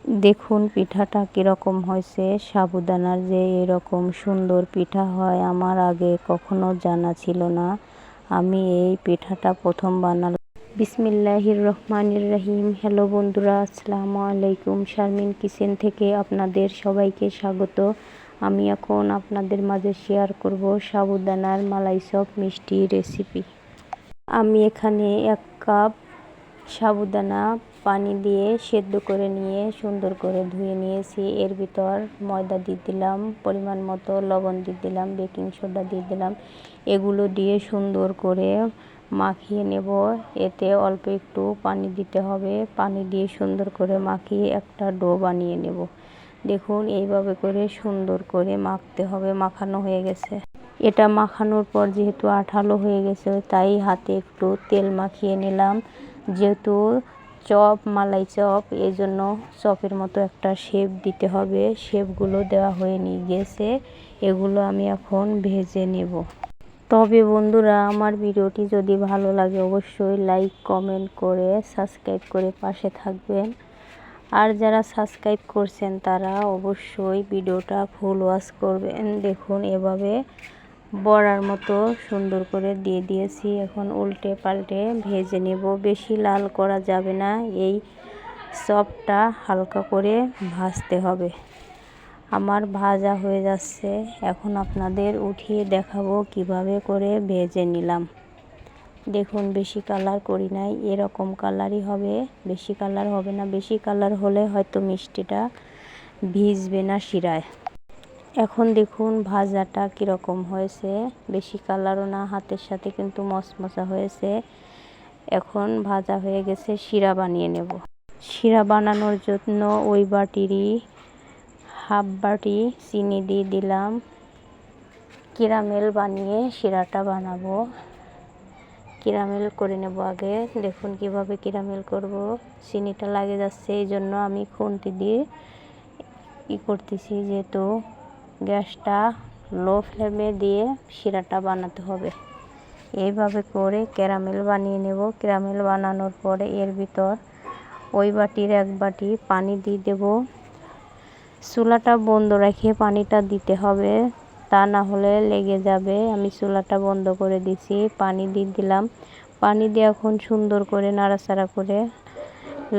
দেখুন পিঠাটা কীরকম হয়েছে। সাবুদানার যে এরকম সুন্দর পিঠা হয় আমার আগে কখনো জানা ছিল না। আমি এই পিঠাটা প্রথম বানালাম। বিসমিল্লাহির রহমানির রহিম। হ্যালো বন্ধুরা, আসসালামু আলাইকুম। শারমিন কিচেন থেকে আপনাদের সবাইকে স্বাগত। আমি এখন আপনাদের মাঝে শেয়ার করব সাবুদানার মালাই চপ মিষ্টি রেসিপি। আমি এখানে 1 কাপ সাবুদানা পানি দিয়ে সেদ্ধ করে নিয়ে সুন্দর করে ধুয়ে নিয়েছি। এর ভিতর ময়দা দিয়ে দিলাম, পরিমাণ মতো লবণ দিয়ে দিলাম, বেকিং সোডা দিয়ে দিলাম। এগুলো দিয়ে সুন্দর করে মাখিয়ে নেব। এতে অল্প একটু পানি দিতে হবে। পানি দিয়ে সুন্দর করে মাখিয়ে একটা ডো বানিয়ে নেব। দেখুন এইভাবে করে সুন্দর করে মাখতে হবে। মাখানো হয়ে গেছে। এটা মাখানোর পর যেহেতু আঠালো হয়ে গেছে তাই হাতে একটু তেল মাখিয়ে নিলাম। যেহেতু চপ মালাই চপ, এই জন্য চপের মতো একটা শেপ দিতে হবে। শেপগুলো দেওয়া হয়ে গেছে। এগুলো আমি এখন ভেজে নেব। তবে বন্ধুরা, আমার ভিডিওটি যদি ভালো লাগে অবশ্যই লাইক কমেন্ট করে সাবস্ক্রাইব করে পাশে থাকবেন। আর যারা সাবস্ক্রাইব করছেন তারা অবশ্যই ভিডিওটা ফুল ওয়াচ করবেন। দেখুন এভাবে বড়ার মতো সুন্দর করে দিয়ে দিয়েছি। এখন উল্টে পাল্টে ভেজে নেব। বেশি লাল করা যাবে না, এই চপটা হালকা করে ভাজতে হবে। আমার ভাজা হয়ে যাচ্ছে। এখন আপনাদের উঠিয়ে দেখাবো কিভাবে করে ভেজে নিলাম। দেখুন বেশি কালার করি নাই, এরকম কালারই হবে, বেশি কালার হবে না। বেশি কালার হলে হয়তো মিষ্টিটা ভিজবে না শিরায়। এখন দেখুন ভাজাটা কীরকম হয়েছে। বেশি কালারও না, হাতের সাথে কিন্তু মচমচা হয়েছে। এখন ভাজা হয়ে গেছে। শিরা বানিয়ে নেব। শিরা বানানোর জন্য ওই বাটিরই হাফ বাটি চিনি দিয়ে দিলাম। ক্যারামেল বানিয়ে শিরাটা বানাবো। ক্যারামেল করে নেব আগে। দেখুন কিভাবে ক্যারামেল করব। চিনিটা লাগে যাচ্ছে, এই জন্য আমি খুন্তি দিয়ে করতেছি, যেহেতু গ্যাসটা লো ফ্লেমে দিয়ে শিরাটা বানাতে হবে। এইভাবে করে ক্যারামেল বানিয়ে নেব। ক্যারামেল বানানোর পরে এর ভিতর ওই বাটির 1 বাটি পানি দিয়ে দেব। চুলাটা বন্ধ রেখে পানিটা দিতে হবে, তা না হলে লেগে যাবে। আমি চুলাটা বন্ধ করে দিছি, পানি দিয়ে দিলাম। পানি দিয়ে এখন সুন্দর করে নাড়াচাড়া করে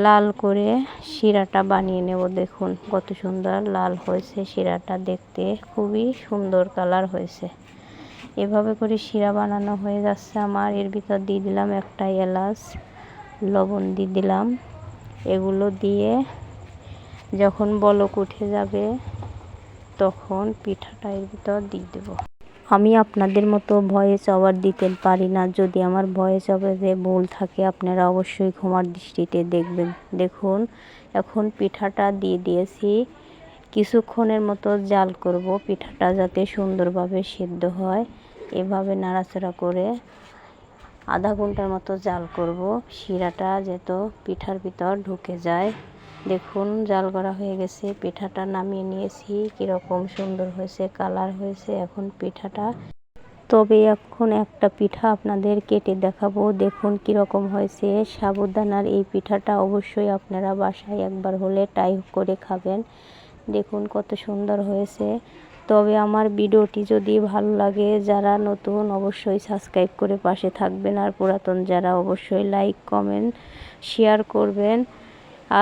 লাল করে শিরাটা বানিয়ে নেব। দেখুন কত সুন্দর লাল হয়েছে শিরাটা, দেখতে খুবই সুন্দর কালার হয়েছে। এভাবে করে শিরা বানানো হয়ে যাচ্ছে আমার। এর ভিতর দিয়ে দিলাম একটা এলাচ, লবণ দিয়ে দিলাম। এগুলো দিয়ে যখন বলক উঠে যাবে তখন পিঠাটা এর ভিতর দিয়ে দেব। আমি আপনাদের মতো ভয়েস ওভার দিতে পারি না। যদি আমার ভয়েস ওভারে ভুল থাকে আপনারা অবশ্যই ক্ষমার দৃষ্টিতে দেখবেন। দেখুন এখন পিঠাটা দিয়ে দিয়েছি। কিছুক্ষণের মতো জাল করব, পিঠাটা যাতে সুন্দরভাবে সিদ্ধ হয়। এভাবে নাড়াচাড়া করে আধা ঘন্টার মতো জাল করব, শিরাটা যাতে পিঠার ভিতর ঢুকে যায়। দেখুন জাল করা হয়ে গেছে। পিঠাটা নামিয়ে নিয়েছি। কীরকম সুন্দর হয়েছে, কালার হয়েছে। এখন পিঠাটা, তবে এখন একটা পিঠা আপনাদের কেটে দেখাবো। দেখুন কীরকম হয়েছে। সাবুদানার এই পিঠাটা অবশ্যই আপনারা বাসায় একবার হলে ট্রাই করে খাবেন। দেখুন কত সুন্দর হয়েছে। তবে আমার ভিডিওটি যদি ভালো লাগে, যারা নতুন অবশ্যই সাবস্ক্রাইব করে পাশে থাকবেন। আর পুরাতন যারা অবশ্যই লাইক কমেন্ট শেয়ার করবেন।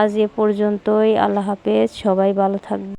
আজ এ পর্যন্তই। আল্লাহ হাফেজ। সবাই ভালো থাকবেন।